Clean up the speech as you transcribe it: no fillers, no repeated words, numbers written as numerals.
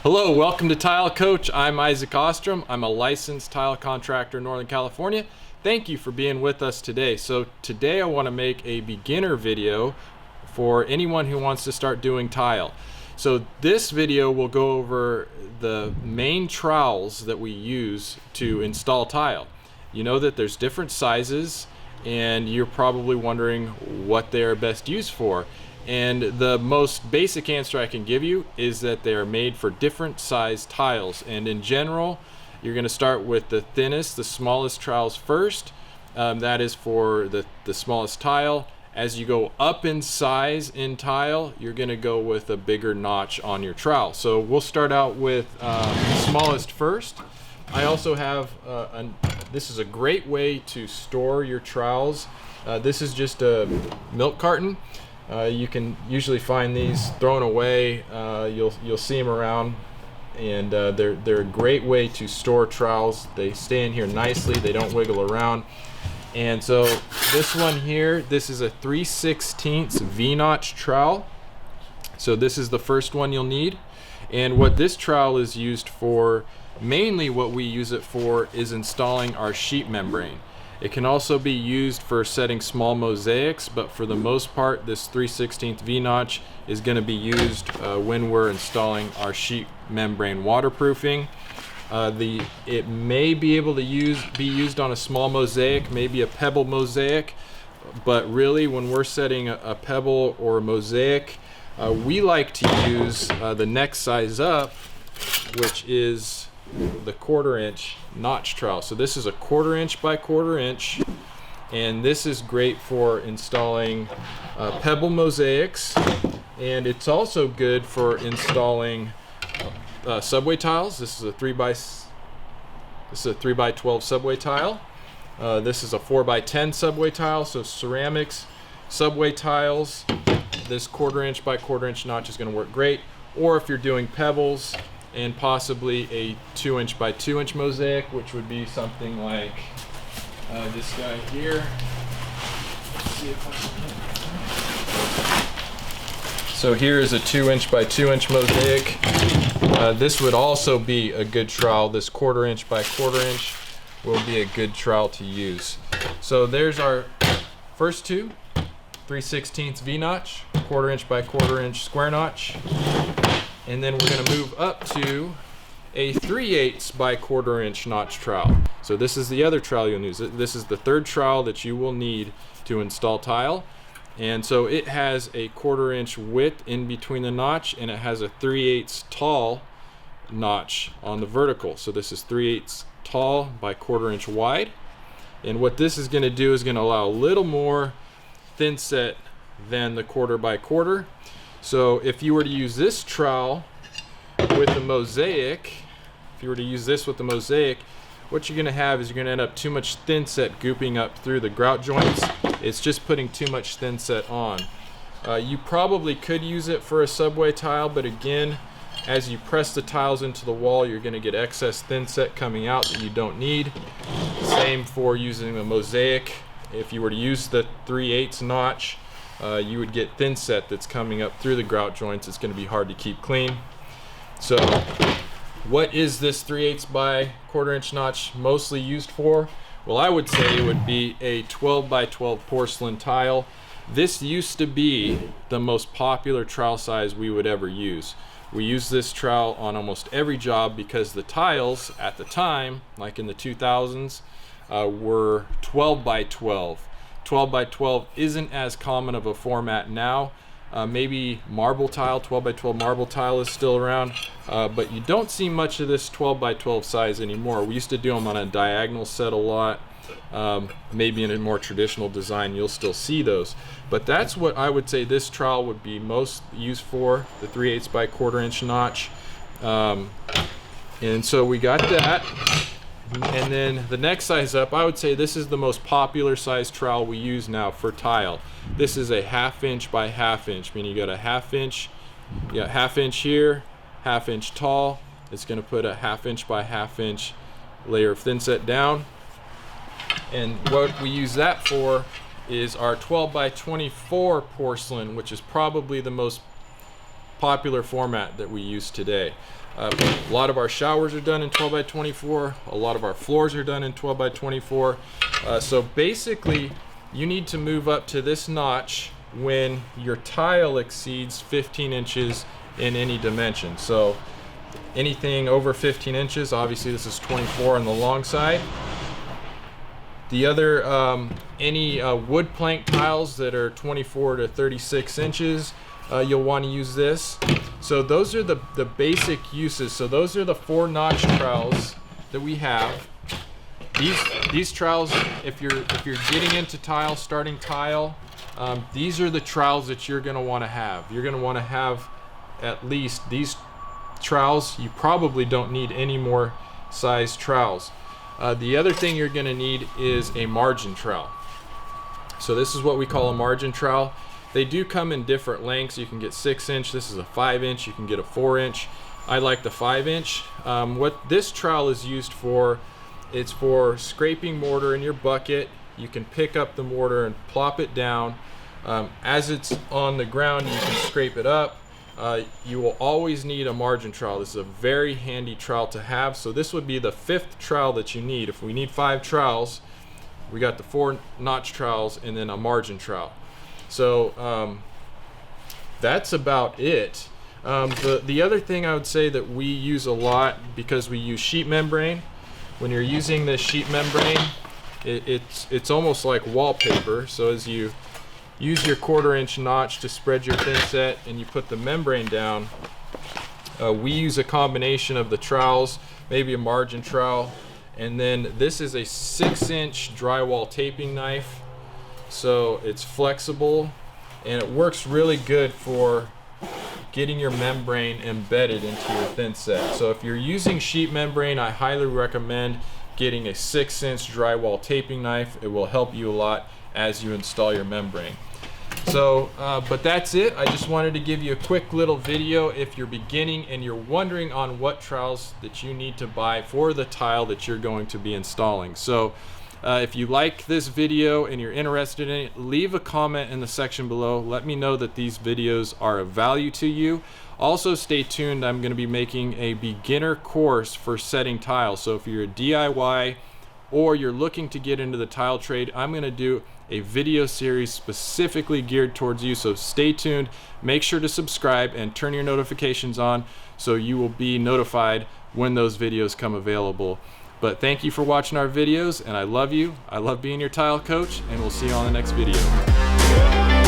Hello, welcome to Tile Coach. I'm Isaac Ostrom. I'm a licensed tile contractor in Northern California. Thank you for being with us today. So today I want to make a beginner video for anyone who wants to start doing tile. So this video will go over the main trowels that we use to install tile. You know that there's different sizes and you're probably wondering what they are best used for. And the most basic answer I can give you is that they are made for different size tiles. And in general, you're going to start with the thinnest, the smallest trowels first. That is for the smallest tile. As you go up in size in tile, you're going to go with a bigger notch on your trowel. So we'll start out with smallest first. I also have, this is a great way to store your trowels. This is just a milk carton. You can usually find these thrown away. You'll see them around, and they're a great way to store trowels. They stay in here nicely. They don't wiggle around. And so this one here, this is a 3/16 V-notch trowel. So this is the first one you'll need. And what this trowel is used for, mainly what we use it for, is installing our sheet membrane. It can also be used for setting small mosaics, but for the most part, this 3/16 V-notch is going to be used when we're installing our sheet membrane waterproofing. It may be able to be used on a small mosaic, maybe a pebble mosaic, but really when we're setting a pebble or a mosaic, we like to use the next size up, which is the 1/4 inch notch trowel. So this is a 1/4 inch by 1/4 inch, and this is great for installing pebble mosaics, and it's also good for installing subway tiles. This is a 3x12 subway tile. This is a 4x10 subway tile. So ceramics, subway tiles, this 1/4 inch by 1/4 inch notch is going to work great. Or if you're doing pebbles, and possibly a 2 inch by 2 inch mosaic, which would be something like this guy here. Let's see if I can. So here is a 2 inch by 2 inch mosaic. This would also be a good trowel. This 1/4 inch by 1/4 inch will be a good trowel to use. So there's our first two, 3/16 V-notch, 1/4 inch by 1/4 inch square notch. And then we're going to move up to a 3/8 by 1/4 inch notch trowel. So this is the other trowel you'll use. This is the third trowel that you will need to install tile. And so it has a 1/4 inch width in between the notch, and it has a 3/8 tall notch on the vertical. So this is 3/8 tall by 1/4 inch wide. And what this is going to do is going to allow a little more thinset than the 1/4 by 1/4. So if you were to use this trowel with the mosaic, what you're going to have is you're going to end up too much thinset gooping up through the grout joints. It's just putting too much thinset on. You probably could use it for a subway tile, but again, as you press the tiles into the wall, you're going to get excess thinset coming out that you don't need. Same for using the mosaic. If you were to use the 3/8 notch, you would get thinset that's coming up through the grout joints. It's going to be hard to keep clean. So what is this 3/8 by 1/4 inch notch mostly used for? Well, I would say it would be a 12 by 12 porcelain tile. This used to be the most popular trowel size we would ever use. We used this trowel on almost every job because the tiles at the time, like in the 2000s, were 12 by 12. 12 by 12 isn't as common of a format now. Maybe marble tile, 12 by 12 marble tile is still around, but you don't see much of this 12 by 12 size anymore. We used to do them on a diagonal set a lot. Maybe in a more traditional design you'll still see those, but that's what I would say this trowel would be most used for, the 3/8 by 1/4 inch notch. And so we got that. And then the next size up, I would say this is the most popular size trowel we use now for tile. This is a 1/2 inch by 1/2 inch, meaning you got a 1/2 inch, you got 1/2 inch here, 1/2 inch tall. It's going to put a 1/2 inch by 1/2 inch layer of thinset down. And what we use that for is our 12 by 24 porcelain, which is probably the most popular format that we use today. A lot of our showers are done in 12 by 24. A lot of our floors are done in 12 by 24. So basically, you need to move up to this notch when your tile exceeds 15 inches in any dimension. So anything over 15 inches, obviously this is 24 on the long side. The other, any wood plank tiles that are 24 to 36 inches, you'll want to use this. So those are the basic uses. So those are the 4 notch trowels that we have. These trowels, if you're getting into tile, starting tile, these are the trowels that you're going to want to have. You're going to want to have at least these trowels. You probably don't need any more size trowels. The other thing you're going to need is a margin trowel. So this is what we call a margin trowel. They do come in different lengths. You can get 6-inch. This is a 5-inch. You can get a 4-inch. I like the 5-inch. What this trowel is used for, it's for scraping mortar in your bucket. You can pick up the mortar and plop it down. As it's on the ground, you can scrape it up. You will always need a margin trowel. This is a very handy trowel to have. So this would be the 5th trowel that you need. If we need 5 trowels, we got the 4 notch trowels and then a margin trowel. So that's about it. The other thing I would say that we use a lot, because we use sheet membrane. When you're using this sheet membrane, it's almost like wallpaper. So as you use your 1/4-inch notch to spread your thinset and you put the membrane down, we use a combination of the trowels, maybe a margin trowel, and then this is a 6-inch drywall taping knife. So it's flexible and it works really good for getting your membrane embedded into your thinset. So if you're using sheet membrane, I highly recommend getting a 6-inch drywall taping knife. It will help you a lot as you install your membrane. So, but that's it. I just wanted to give you a quick little video if you're beginning and you're wondering on what trowels that you need to buy for the tile that you're going to be installing. So if you like this video and you're interested in it, leave a comment in the section below. Let me know that these videos are of value to you. Also stay tuned. I'm going to be making a beginner course for setting tiles. So if you're a DIY or you're looking to get into the tile trade, I'm going to do a video series specifically geared towards you. So stay tuned. Make sure to subscribe and turn your notifications on so you will be notified when those videos come available. But thank you for watching our videos, and I love you. I love being your tile coach, and we'll see you on the next video.